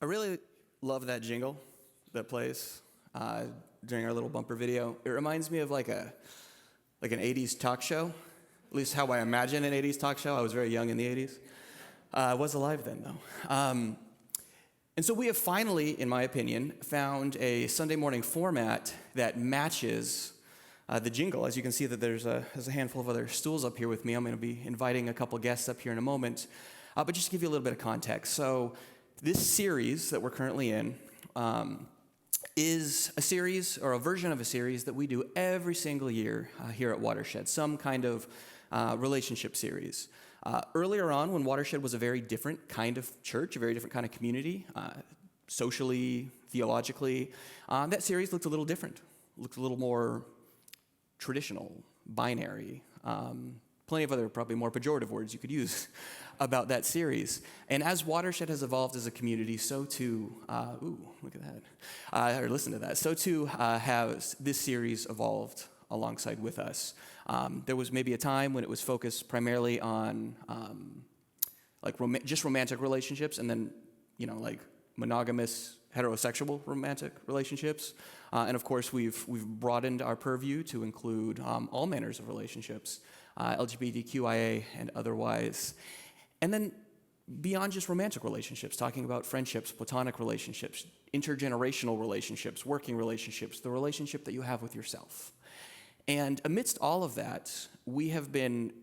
I really love that jingle that plays during our little bumper video. It reminds me of like an 80s talk show, at least how I imagine an 80s talk show. I was very young in the 80s. I was alive then, though. And so we have finally, in my opinion, found a Sunday morning format that matches the jingle. As you can see that there's a handful of other stools up here with me. I'm going to be inviting a couple guests up here in a moment. But just to give you a little bit of context. So this series that we're currently in is a series or a version of a series that we do every single year here at Watershed, some kind of relationship series. Earlier on, when Watershed was a very different kind of church, a very different kind of community, socially, theologically, that series looked a little different, looked a little more traditional, binary, plenty of other probably more pejorative words you could use about that series. And as Watershed has evolved as a community, so too, look at that, or listen to that, so too has this series evolved alongside with us. There was maybe a time when it was focused primarily on just romantic relationships, and then like monogamous heterosexual romantic relationships. And of course, we've broadened our purview to include all manners of relationships, LGBTQIA and otherwise. And then beyond just romantic relationships, talking about friendships, platonic relationships, intergenerational relationships, working relationships, the relationship that you have with yourself. And amidst all of that, we have been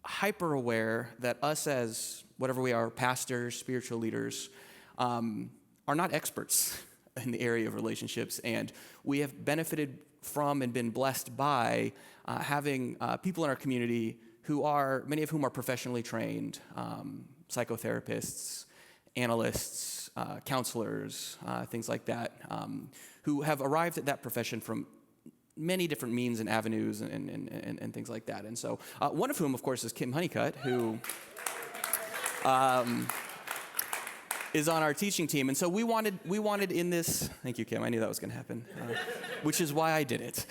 hyper aware that us as whatever we are, pastors, spiritual leaders, are not experts in the area of relationships. And we have benefited from and been blessed by having people in our community many of whom are professionally trained, psychotherapists, analysts, counselors, things like that, who have arrived at that profession from many different means and avenues and things like that. And so one of whom, of course, is Kim Honeycutt, who is on our teaching team. And so we wanted in this, thank you, Kim, I knew that was going to happen, which is why I did it.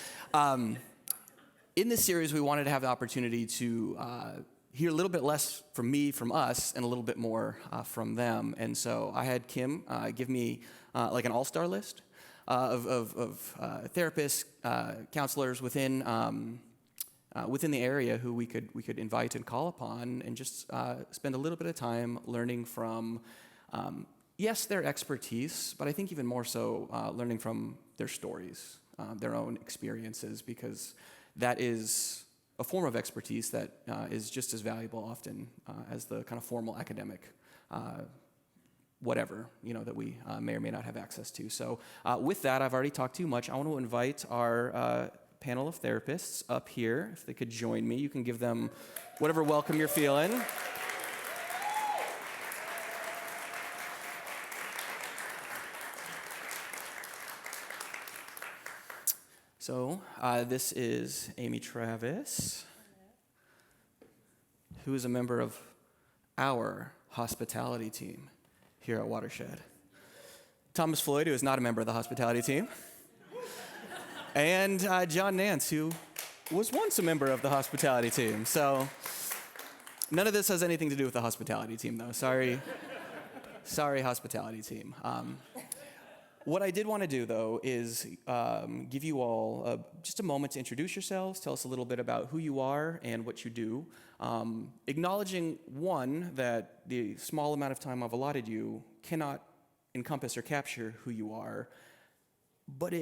In this series, we wanted to have the opportunity to hear a little bit less from me, from us, and a little bit more from them. And so I had Kim give me like an all-star list of therapists, counselors within the area who we could invite and call upon, and just spend a little bit of time learning from, yes, their expertise, but I think even more so learning from their stories, their own experiences, because that is a form of expertise that is just as valuable often as the kind of formal academic whatever, that we may or may not have access to. So with that, I've already talked too much. I want to invite our panel of therapists up here. If they could join me, you can give them whatever welcome you're feeling. So this is Amy Travis, who is a member of our hospitality team here at Watershed. Thomas Floyd, who is not a member of the hospitality team. And John Nance, who was once a member of the hospitality team. So none of this has anything to do with the hospitality team, though. Sorry, hospitality team. What I did want to do, though, is give you all just a moment to introduce yourselves, tell us a little bit about who you are and what you do, acknowledging, one, that the small amount of time I've allotted you cannot encompass or capture who you are, but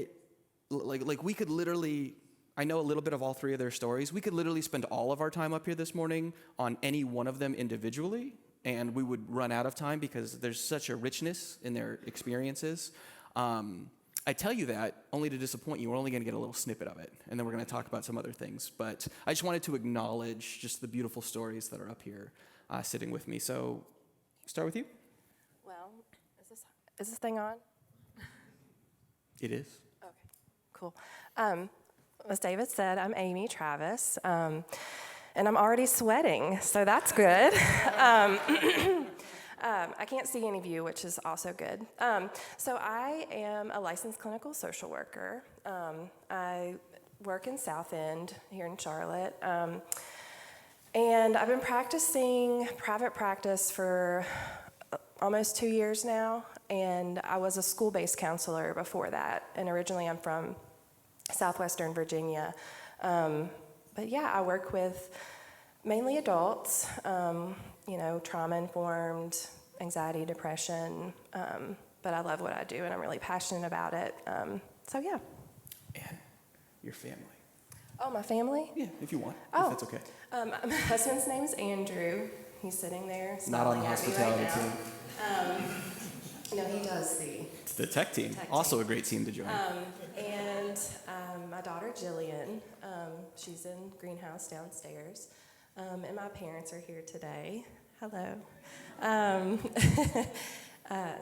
we could literally, I know a little bit of all three of their stories, we could literally spend all of our time up here this morning on any one of them individually, and we would run out of time because there's such a richness in their experiences. I tell you that only to disappoint you. We're only going to get a little snippet of it, and then we're going to talk about some other things. But I just wanted to acknowledge just the beautiful stories that are up here sitting with me. So, start with you. Well, is this thing on? It is. Okay, cool. As David said, I'm Amy Travis, and I'm already sweating, so that's good. I can't see any of you, which is also good. So I am a licensed clinical social worker. I work in South End here in Charlotte. And I've been practicing private practice for almost 2 years now, and I was a school-based counselor before that, and originally I'm from southwestern Virginia. But yeah, I work with mainly adults, trauma-informed, anxiety, depression, but I love what I do, and I'm really passionate about it. So yeah. And your family. Oh, my family? Yeah, if you want, Oh. if that's okay. My husband's name is Andrew. He's sitting there Not on smiling the at me hospitality right team. now. No, he does the It's the tech team. Tech Also team. a great team to join. And my daughter Jillian, she's in greenhouse downstairs, and my parents are here today. Hello.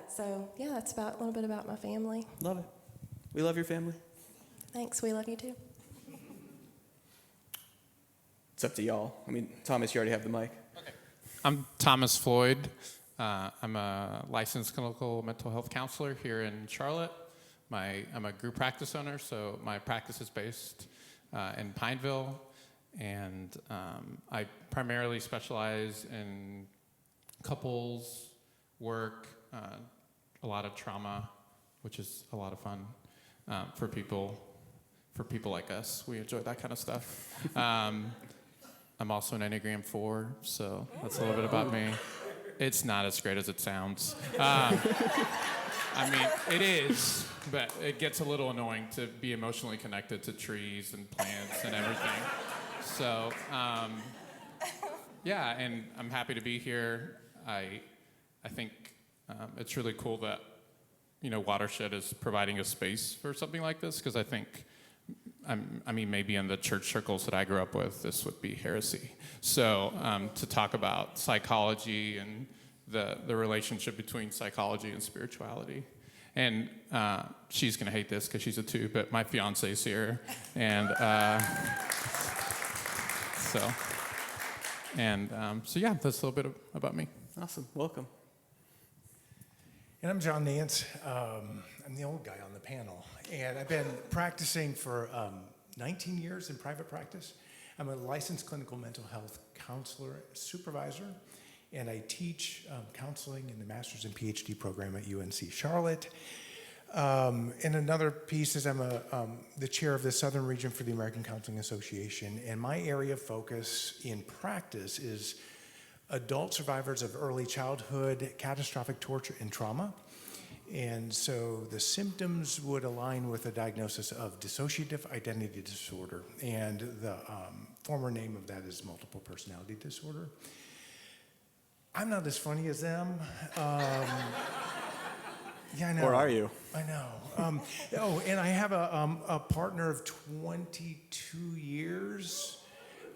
So yeah, that's a little bit about my family. Love it. We love your family. Thanks. We love you too. It's up to y'all. I mean, Thomas, you already have the mic. I'm Thomas Floyd. I'm a licensed clinical mental health counselor here in Charlotte. I'm a group practice owner, so my practice is based in Pineville, and I primarily specialize in couples, work, a lot of trauma, which is a lot of fun for people like us. We enjoy that kind of stuff. I'm also an Enneagram 4, so that's a little bit about me. It's not as great as it sounds. I mean, it is, but it gets a little annoying to be emotionally connected to trees and plants and everything. So, yeah, and I'm happy to be here. I think it's really cool that, Watershed is providing a space for something like this, because I think maybe in the church circles that I grew up with, this would be heresy. So to talk about psychology and the relationship between psychology and spirituality. And she's going to hate this because she's a 2, but my fiance's here. And so yeah, that's a little bit about me. Awesome. Welcome. And I'm John Nance. I'm the old guy on the panel. And I've been practicing for 19 years in private practice. I'm a licensed clinical mental health counselor, supervisor, and I teach counseling in the master's and PhD program at UNC Charlotte. And another piece is I'm the chair of the Southern Region for the American Counseling Association. And my area of focus in practice is adult survivors of early childhood catastrophic torture and trauma. And so the symptoms would align with a diagnosis of dissociative identity disorder. And the former name of that is multiple personality disorder. I'm not as funny as them. Yeah, I know. Or are you? I know. And I have a partner of 22 years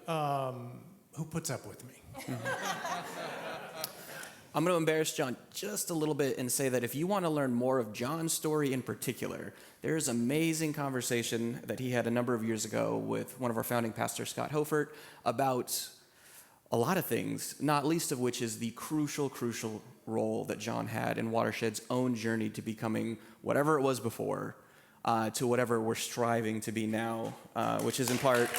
who puts up with me. I'm going to embarrass John just a little bit and say that if you want to learn more of John's story in particular, there's an amazing conversation that he had a number of years ago with one of our founding pastors, Scott Hofert, about a lot of things, not least of which is the crucial role that John had in Watershed's own journey to becoming whatever it was before, to whatever we're striving to be now, which is in part...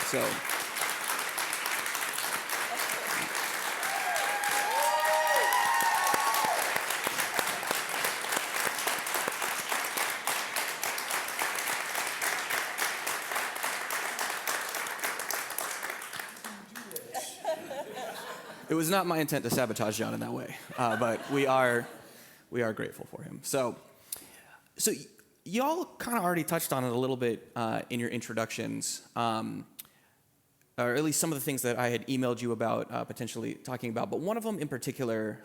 So... It was not my intent to sabotage John in that way, but we are grateful for him. So y'all kind of already touched on it a little bit in your introductions, or at least some of the things that I had emailed you about potentially talking about. But one of them in particular,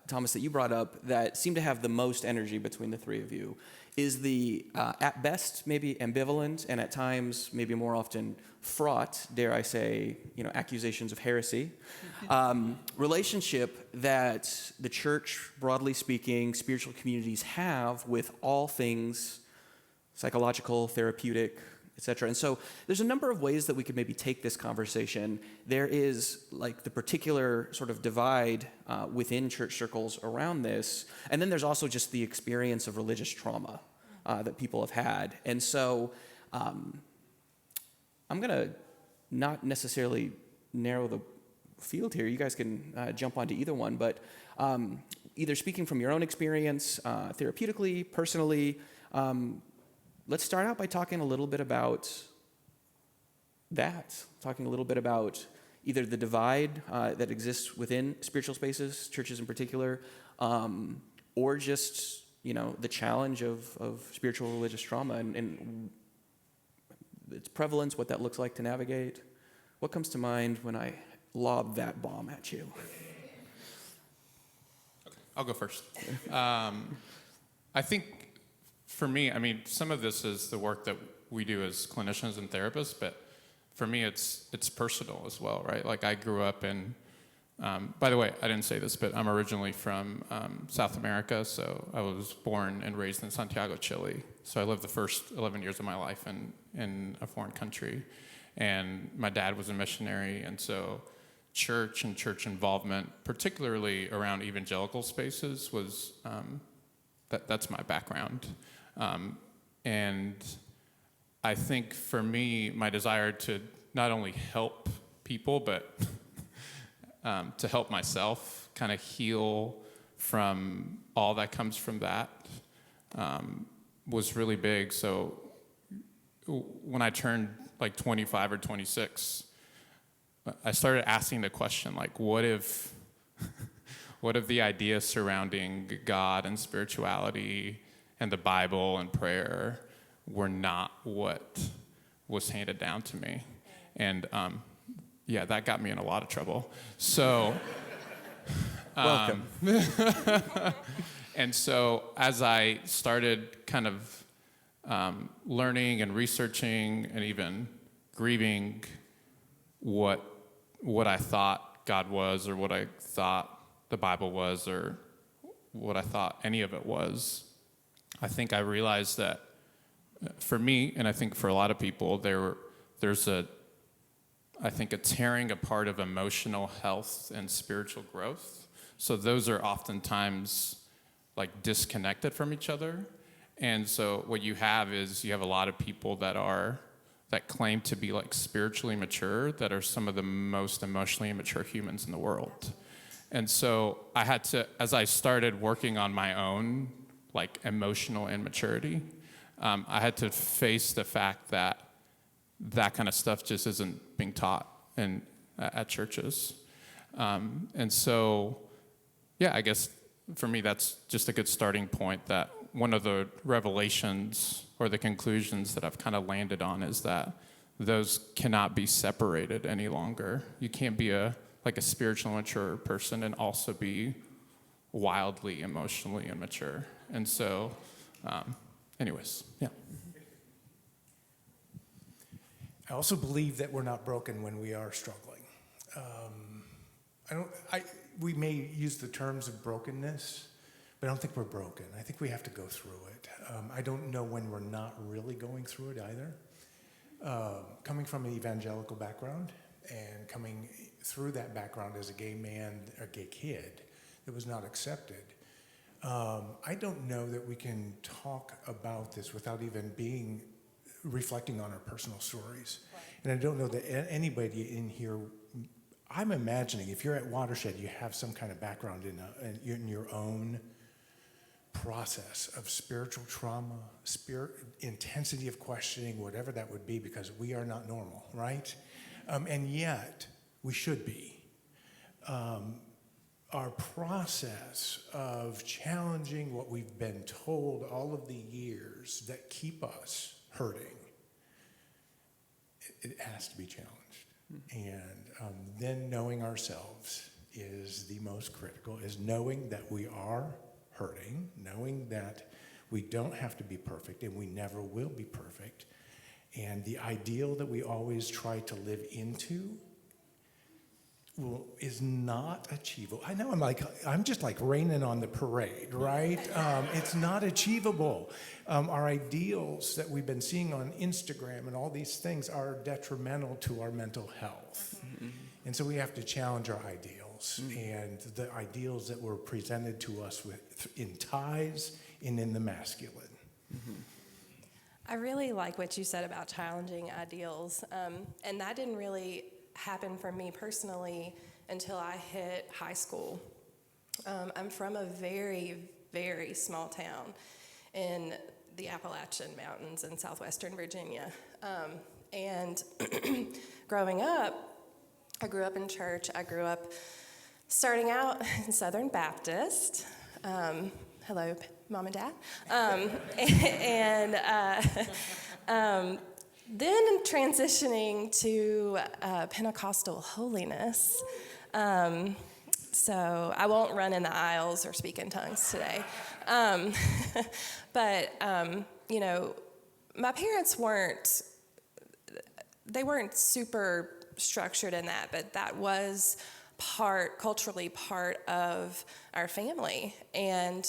Thomas, that you brought up that seemed to have the most energy between the three of you is the, at best, maybe ambivalent, and at times, maybe more often, fraught, dare I say, accusations of heresy, relationship that the church, broadly speaking, spiritual communities have with all things psychological, therapeutic, etc. And so there's a number of ways that we could maybe take this conversation. There is like the particular sort of divide within church circles around this, and then there's also just the experience of religious trauma that people have had. And so I'm going to not necessarily narrow the field here. You guys can jump onto either one, but either speaking from your own experience, therapeutically, personally, let's start out by talking a little bit about that, talking a little bit about either the divide that exists within spiritual spaces, churches in particular, or just, the challenge of spiritual religious trauma and its prevalence, what that looks like to navigate. What comes to mind when I lob that bomb at you? Okay, I'll go first. I think for me, some of this is the work that we do as clinicians and therapists, but for me, it's personal as well, right? Like I grew up in, by the way, I didn't say this, but I'm originally from South America, so I was born and raised in Santiago, Chile. So I lived the first 11 years of my life in a foreign country. And my dad was a missionary, and so church and church involvement, particularly around evangelical spaces, was that's my background. And I think for me, my desire to not only help people, but to help myself kind of heal from all that comes from that was really big. So when I turned like 25 or 26, I started asking the question, like, what if the ideas surrounding God and spirituality and the Bible and prayer were not what was handed down to me? And that got me in a lot of trouble. So, Welcome. And so as I started kind of learning and researching and even grieving what I thought God was, or what I thought the Bible was, or what I thought any of it was, I think I realized that for me, and I think for a lot of people, there's a tearing apart of emotional health and spiritual growth. So those are oftentimes like disconnected from each other. And so what you have is you have a lot of people that claim to be like spiritually mature, that are some of the most emotionally immature humans in the world. And so I had to, as I started working on my own like emotional immaturity, I had to face the fact that kind of stuff just isn't being taught at churches. And so, I guess for me, that's just a good starting point, that one of the revelations or the conclusions that I've kind of landed on is that those cannot be separated any longer. You can't be a spiritual mature person and also be wildly emotionally immature. And so, anyways, yeah. I also believe that we're not broken when we are struggling. We may use the terms of brokenness, but I don't think we're broken. I think we have to go through it. I don't know when we're not really going through it either. Coming from an evangelical background and coming through that background as a gay man, a gay kid that was not accepted, I don't know that we can talk about this without even reflecting on our personal stories. Right. And I don't know that anybody in here, I'm imagining if you're at Watershed, you have some kind of background in your own process of spiritual trauma, intensity of questioning, whatever that would be, because we are not normal, right? And yet, we should be. Our process of challenging what we've been told all of the years that keep us hurting, it has to be challenged. And then knowing ourselves is the most critical, is knowing that we are hurting, knowing that we don't have to be perfect and we never will be perfect. And the ideal that we always try to live into is not achievable. I know I'm just like raining on the parade, right? It's not achievable. Our ideals that we've been seeing on Instagram and all these things are detrimental to our mental health. Mm-hmm. And so we have to challenge our ideals. Mm-hmm. And the ideals that were presented to us in ties and in the masculine. Mm-hmm. I really like what you said about challenging ideals. And that didn't really happen for me personally until I hit high school. I'm from a very, very small town in the Appalachian Mountains in southwestern Virginia. And growing up, I grew up in church. I grew up starting out in Southern Baptist. Hello, Mom and Dad. Then transitioning to Pentecostal holiness. So I won't run in the aisles or speak in tongues today. But my parents weren't super structured in that, but that was culturally part of our family. And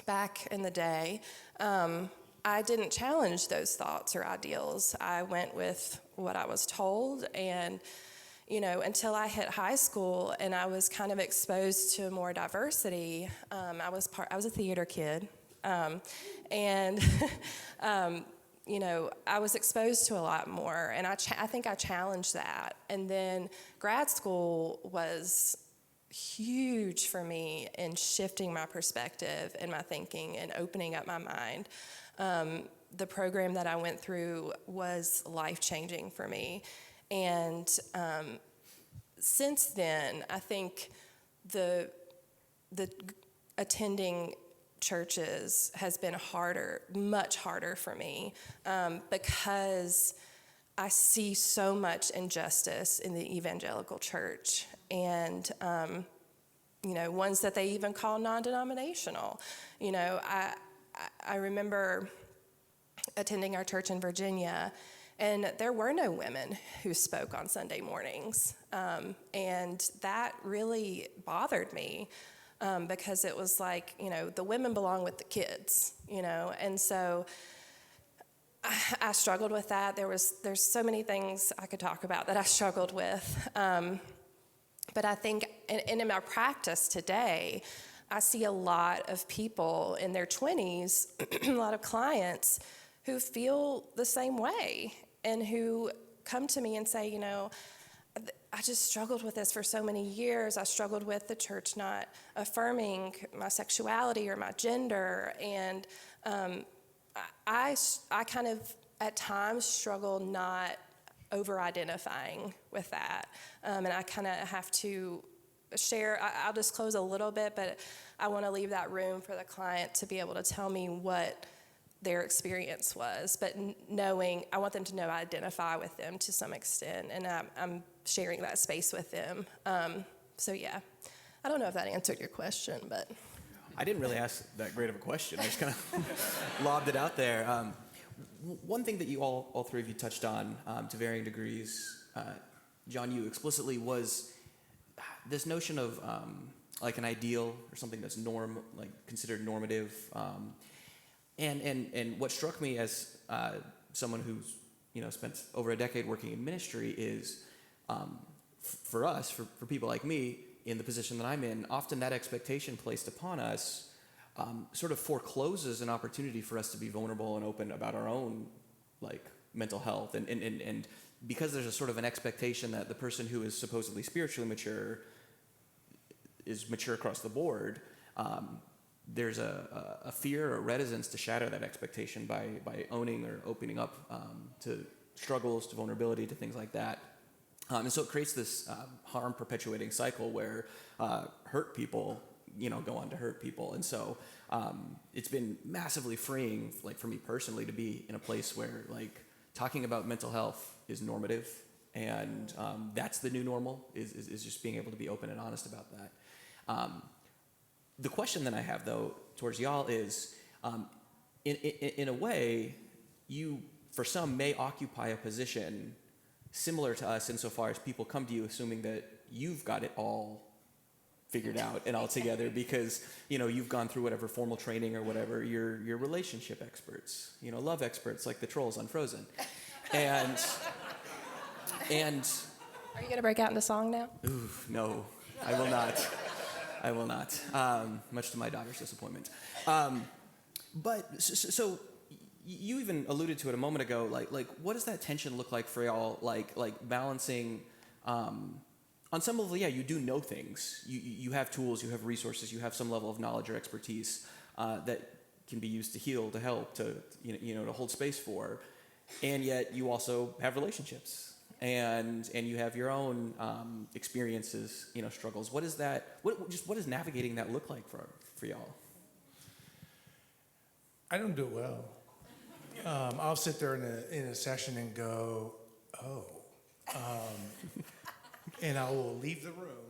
back in the day, I didn't challenge those thoughts or ideals. I went with what I was told, and until I hit high school and I was kind of exposed to more diversity. I was a theater kid, and I was exposed to a lot more, and I think I challenged that. And then grad school was huge for me in shifting my perspective and my thinking and opening up my mind. The program that I went through was life-changing for me. And since then, I think the attending churches has been much harder for me, because I see so much injustice in the evangelical church, and ones that they even call non-denominational. I remember attending our church in Virginia, and there were no women who spoke on Sunday mornings, and that really bothered me. Because it was like, the women belong with the kids, and so I struggled with that. There's so many things I could talk about that I struggled with, but I think, and in my practice today, I see a lot of people in their 20s, a lot of clients who feel the same way and who come to me and say, I just struggled with this for so many years. I struggled with the church not affirming my sexuality or my gender, and I kind of at times struggle not over-identifying with that, and I kind of have to share. I'll disclose a little bit, but I want to leave that room for the client to be able to tell me what their experience was, but I want them to know I identify with them to some extent, and I'm sharing that space with them. So yeah, I don't know if that answered your question, but. I didn't really ask that great of a question. I just kind of lobbed it out there. One thing that you all three of you touched on to varying degrees, John, you explicitly, was this notion of like an ideal or something that's considered normative. And what struck me as someone who's spent over a decade working in ministry is, for us, for people like me in the position that I'm in, often that expectation placed upon us sort of forecloses an opportunity for us to be vulnerable and open about our own mental health, and because there's a sort of an expectation that the person who is supposedly spiritually mature is mature across the board. There's a fear or reticence to shatter that expectation by owning or opening up to struggles, to vulnerability, to things like that. And so it creates this harm-perpetuating cycle where hurt people, go on to hurt people. And so it's been massively freeing, for me personally, to be in a place where, talking about mental health is normative, and that's the new normal, is just being able to be open and honest about that. The question that I have, though, towards y'all is, in a way, you, for some, may occupy a position similar to us insofar as people come to you assuming that you've got it all figured out and all together because, you've gone through whatever formal training or whatever. You're relationship experts, love experts like the trolls on Frozen. And Are you going to break out into song now? Ooh, no, I will not. I will not, much to my daughter's disappointment. But so you even alluded to it a moment ago. What does that tension look like for y'all? Like balancing on some level, yeah, you do know things. You have tools, you have resources, you have some level of knowledge or expertise that can be used to heal, to help, to to hold space for, and yet you also have relationships, and you have your own experiences, struggles. What is that? What does navigating that look like for y'all? I don't do it well. I'll sit there in a session and go, oh. And I will leave the room,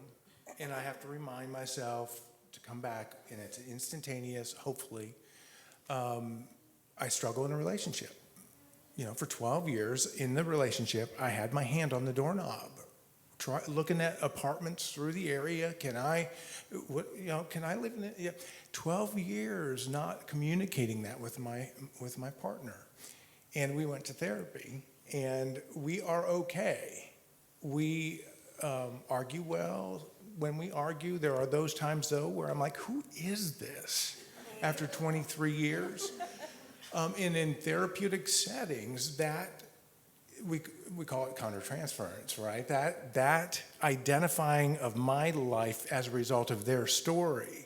and I have to remind myself to come back, and it's instantaneous, hopefully. I struggle in a relationship. For 12 years in the relationship, I had my hand on the doorknob, looking at apartments through the area. Can I live in it? Yeah. 12 years not communicating that with my partner. And we went to therapy, and we are okay. We argue well. When we argue, there are those times, though, where I'm like, who is this after 23 years? And in therapeutic settings, that we call it countertransference, right? That identifying of my life as a result of their story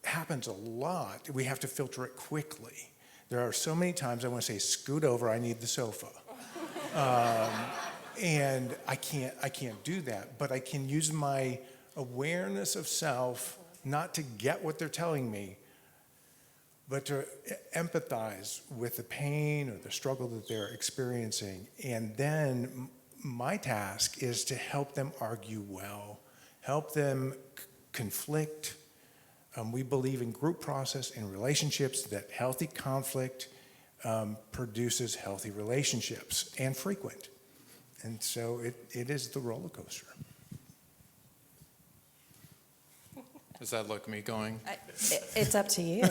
happens a lot. We have to filter it quickly. There are so many times I want to say, scoot over, I need the sofa. And I can't do that, but I can use my awareness of self not to get what they're telling me, but to empathize with the pain or the struggle that they're experiencing. And then my task is to help them argue well, help them conflict. We believe in group process in relationships, that healthy conflict produces healthy relationships, and frequent. And so it is the roller coaster. Does that look me going? It's up to you.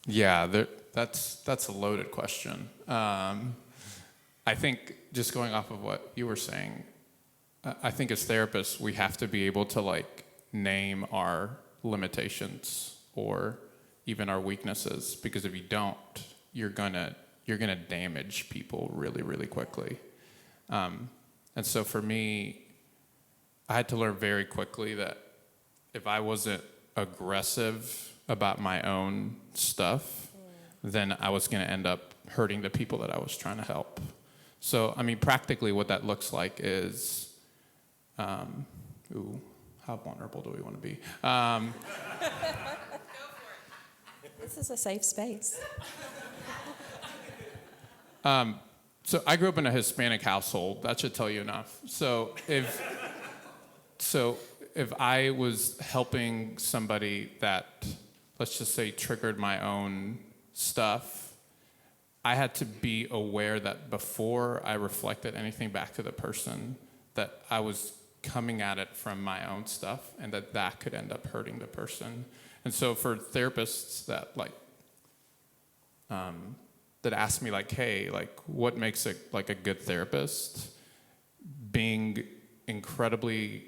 Yeah, that's a loaded question. I think just going off of what you were saying, I think as therapists we have to be able to name our limitations or even our weaknesses, because if you don't, you're gonna damage people really, really quickly. And so for me, I had to learn very quickly that if I wasn't aggressive about my own stuff, then I was going to end up hurting the people that I was trying to help. So, practically what that looks like is, how vulnerable do we want to be? Go for it. This is a safe space. So I grew up in a Hispanic household. That should tell you enough. So if I was helping somebody that, let's just say, triggered my own stuff, I had to be aware that before I reflected anything back to the person, that I was coming at it from my own stuff, and that could end up hurting the person. And so for therapists that that ask me hey, what makes a good therapist? Being incredibly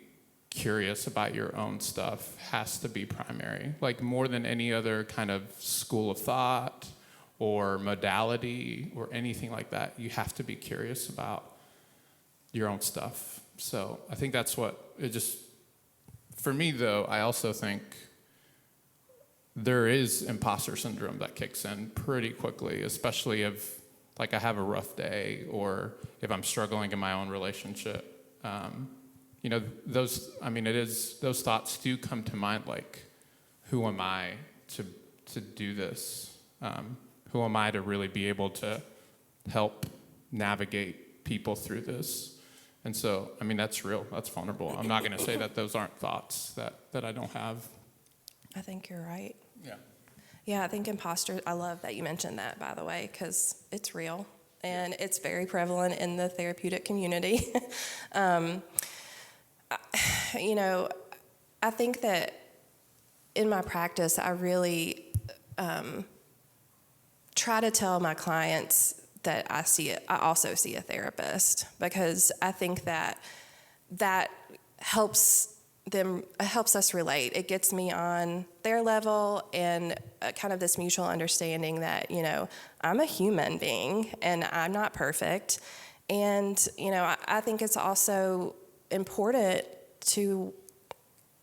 curious about your own stuff has to be primary. More than any other kind of school of thought or modality or anything like that, you have to be curious about your own stuff. So I think that's what it just, for me though, I also think there is imposter syndrome that kicks in pretty quickly, especially if I have a rough day or if I'm struggling in my own relationship. Those thoughts do come to mind, who am I to do this? Who am I to really be able to help navigate people through this? And so, that's real, that's vulnerable. I'm not gonna say that those aren't thoughts that I don't have. I think you're right. Yeah. Yeah, I think imposter, I love that you mentioned that, by the way, because it's real and it's very prevalent in the therapeutic community. I think that in my practice, I really try to tell my clients that I also see a therapist, because I think that helps us relate. It gets me on their level, and kind of this mutual understanding that, I'm a human being and I'm not perfect, And, I think it's also important to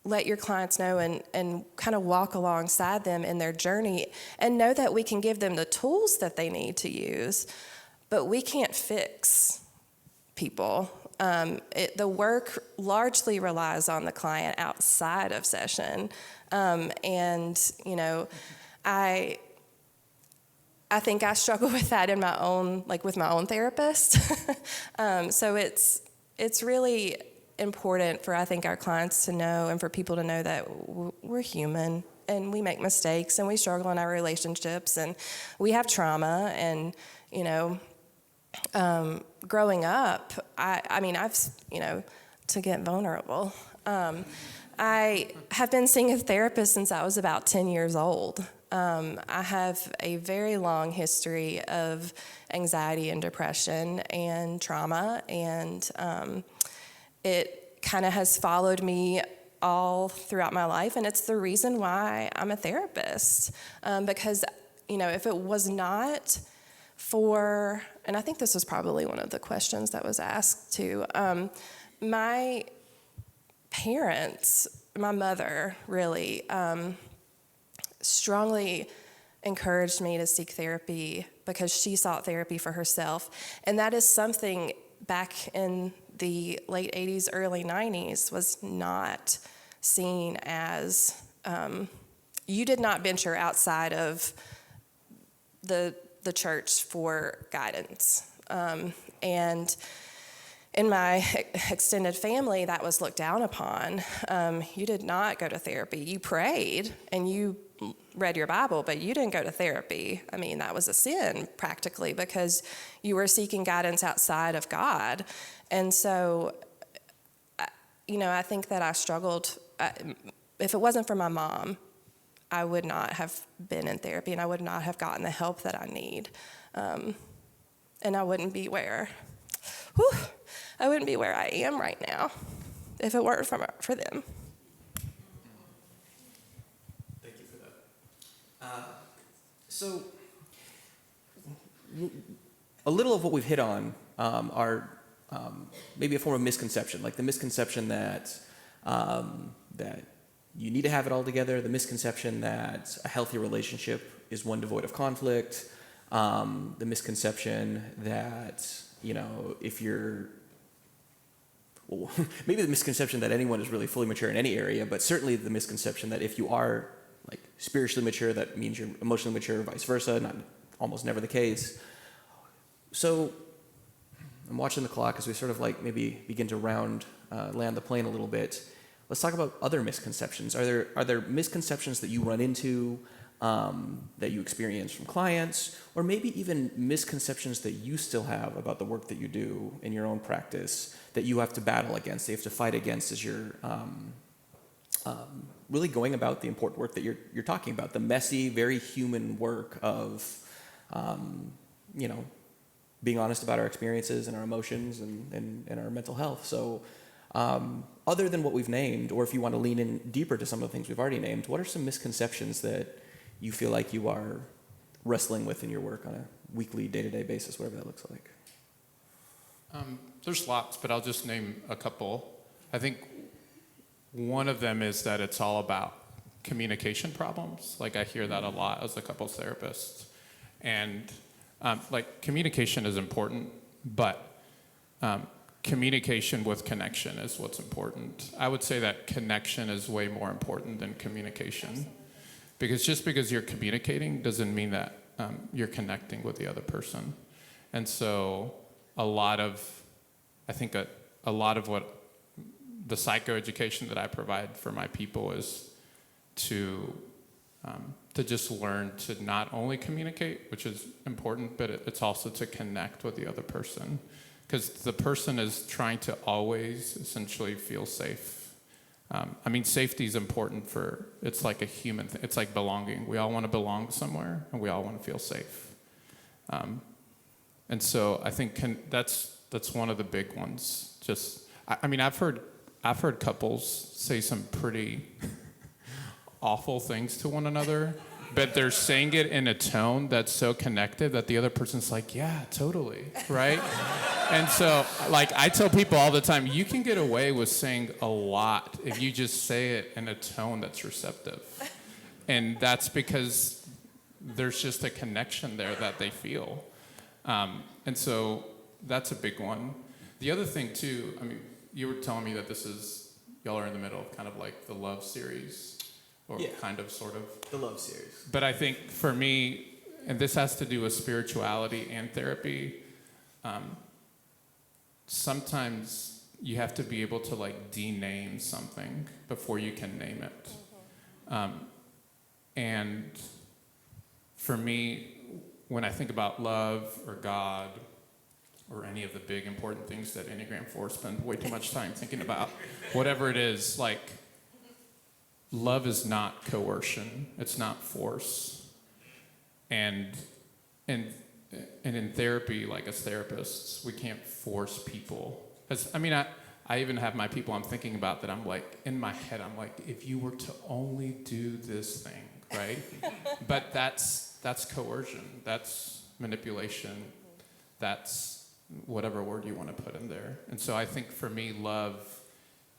let your clients know and kind of walk alongside them in their journey and know that we can give them the tools that they need to use, but we can't fix people. The work largely relies on the client outside of session. I think I struggle with that in my own, with my own therapist. So it's really important for, I think, our clients to know and for people to know that we're human and we make mistakes and we struggle in our relationships and we have trauma. And, growing up, to get vulnerable, I have been seeing a therapist since I was about 10 years old. I have a very long history of anxiety and depression and trauma, and it kind of has followed me all throughout my life, and it's the reason why I'm a therapist. Because, if it was not for, and I think this was probably one of the questions that was asked too, my parents, my mother really strongly encouraged me to seek therapy because she sought therapy for herself. And that is something back in the late 80s, early 90s was not seen as, you did not venture outside of the church for guidance. And in my extended family, that was looked down upon. You did not go to therapy. You prayed and you read your Bible, but you didn't go to therapy. I mean, that was a sin practically because you were seeking guidance outside of God. And so, I think that I struggled. If it wasn't for my mom, I would not have been in therapy and I would not have gotten the help that I need. And I wouldn't be where I am right now if it weren't for them. Thank you for that. So, a little of what we've hit on are maybe a form of misconception, like the misconception that that you need to have it all together, the misconception that a healthy relationship is one devoid of conflict, the misconception that, if you're, well, maybe the misconception that anyone is really fully mature in any area, but certainly the misconception that if you are spiritually mature, that means you're emotionally mature, vice versa, almost never the case. So I'm watching the clock as we sort of maybe begin to land the plane a little bit. Let's talk about other misconceptions. Are there misconceptions that you run into, that you experience from clients, or maybe even misconceptions that you still have about the work that you do in your own practice that you have to battle against, that you have to fight against as you're really going about the important work that you're talking about, the messy, very human work of, being honest about our experiences and our emotions and our mental health. So other than what we've named, or if you want to lean in deeper to some of the things we've already named, what are some misconceptions that you feel like you are wrestling with in your work on a weekly, day-to-day basis, whatever that looks like? There's lots, but I'll just name a couple. I think one of them is that it's all about communication problems. I hear that a lot as a couples therapist. And communication is important, but communication with connection is what's important. I would say that connection is way more important than communication. Because just because you're communicating doesn't mean that you're connecting with the other person. And so a lot of what the psychoeducation that I provide for my people is to just learn to not only communicate, which is important, but it's also to connect with the other person. Because the person is trying to always essentially feel safe. Safety is important it's like a human thing. It's like belonging. We all want to belong somewhere, and we all want to feel safe. And so I think that's one of the big ones. I've heard couples say some pretty awful things to one another, but they're saying it in a tone that's so connected that the other person's like, yeah, totally, right? And so, like, I tell people all the time, you can get away with saying a lot if you just say it in a tone that's receptive. And that's because there's just a connection there that they feel. And so that's a big one. The other thing, too, I mean, you were telling me that y'all are in the middle of kind of like the love series, or Yeah. kind of, sort of. The love series. But I think for me, and this has to do with spirituality and therapy, sometimes you have to be able to like dename something before you can name it. And for me, when I think about love or God or any of the big important things that Enneagram 4 spend way too much time thinking about, whatever it is, like, love is not coercion, it's not force. And in therapy, like as therapists, we can't force people. I even have my people I'm thinking about that I'm like, in my head, I'm like, if you were to only do this thing, right? But that's coercion, that's manipulation, that's whatever word you want to put in there. And so I think for me, love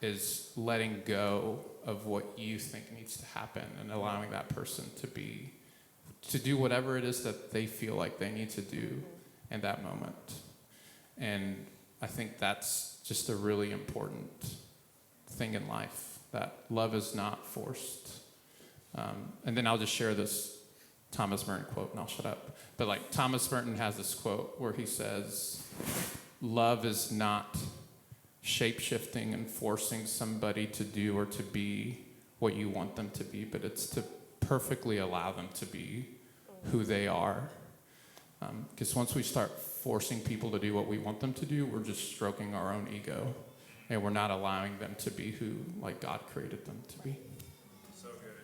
is letting go of what you think needs to happen and allowing that person to do whatever it is that they feel like they need to do in that moment. And I think that's just a really important thing in life, that love is not forced. And then I'll just share this Thomas Merton quote and I'll shut up. But like Thomas Merton has this quote where he says, love is not shape-shifting and forcing somebody to do or to be what you want them to be, but it's to perfectly allow them to be who they are. Because once we start forcing people to do what we want them to do, we're just stroking our own ego, and we're not allowing them to be who like God created them to be. So good.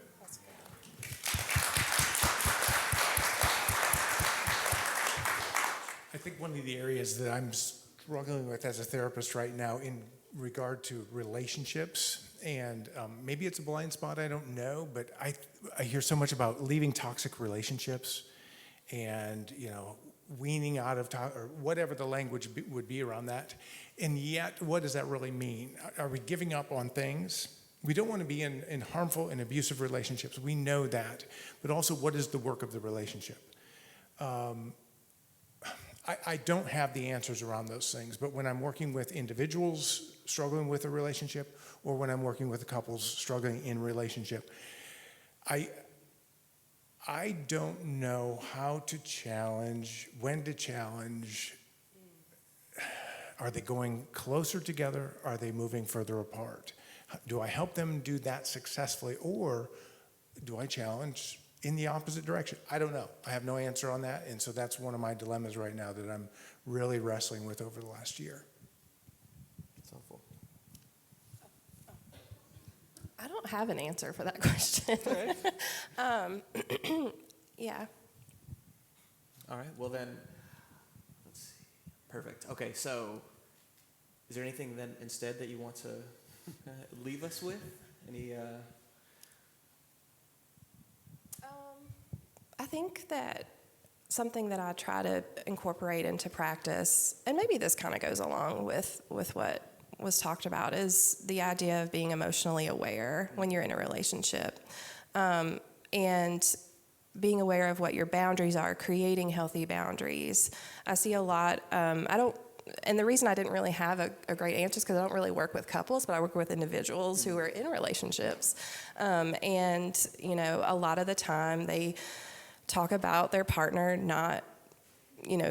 I think one of the areas that I'm struggling with as a therapist right now in regard to relationships, and maybe it's a blind spot, I don't know, but I hear so much about leaving toxic relationships and, weaning out of, or whatever the language would be around that. And yet, what does that really mean? Are we giving up on things? We don't want to be in harmful and abusive relationships. We know that. But also, what is the work of the relationship? I don't have the answers around those things, but when I'm working with individuals struggling with a relationship, or when I'm working with couples struggling in relationship, I don't know how to challenge, when to challenge. Are they going closer together? Are they moving further apart? Do I help them do that successfully, or do I challenge in the opposite direction? I don't know. I have no answer on that, and so that's one of my dilemmas right now that I'm really wrestling with over the last year. That's helpful. I don't have an answer for that question. Yeah. All right, well then, let's see. Perfect. Okay, so is there anything then instead that you want to leave us with? Any? I think that something that I try to incorporate into practice, and maybe this kind of goes along with what was talked about, is the idea of being emotionally aware when you're in a relationship. And being aware of what your boundaries are, creating healthy boundaries. I see a lot, and the reason I didn't really have a great answer is because I don't really work with couples, but I work with individuals who are in relationships. And, a lot of the time they talk about their partner not,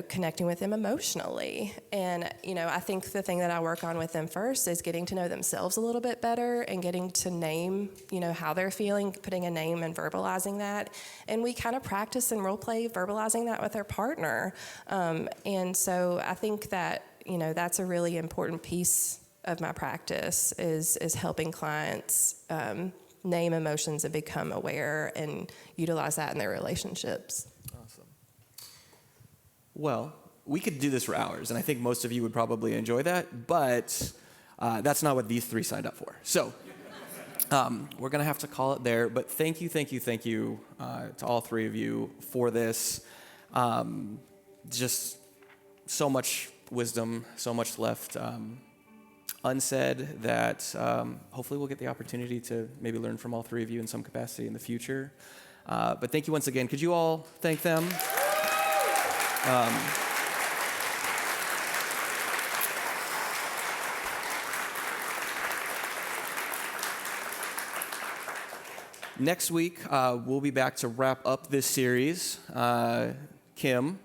connecting with them emotionally. And, I think the thing that I work on with them first is getting to know themselves a little bit better and getting to name, how they're feeling, putting a name and verbalizing that. And we kind of practice and role play verbalizing that with their partner. And so I think that, that's a really important piece of my practice is helping clients name emotions and become aware and utilize that in their relationships. Awesome. Well, we could do this for hours, and I think most of you would probably enjoy that, but that's not what these three signed up for. So we're going to have to call it there, but thank you to all three of you for this. Just so much wisdom, so much left unsaid that hopefully we'll get the opportunity to maybe learn from all three of you in some capacity in the future. But thank you once again. Could you all thank them? Next week, we'll be back to wrap up this series. Kim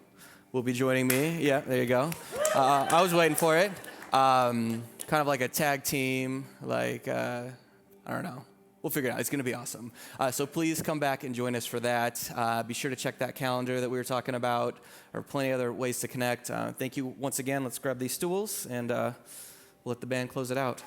will be joining me. Yeah, there you go. I was waiting for it. Kind of like a tag team, like, I don't know. We'll figure it out. It's going to be awesome. So please come back and join us for that. Be sure to check that calendar that we were talking about. There are plenty of other ways to connect. Thank you once again. Let's grab these stools, and we'll let the band close it out.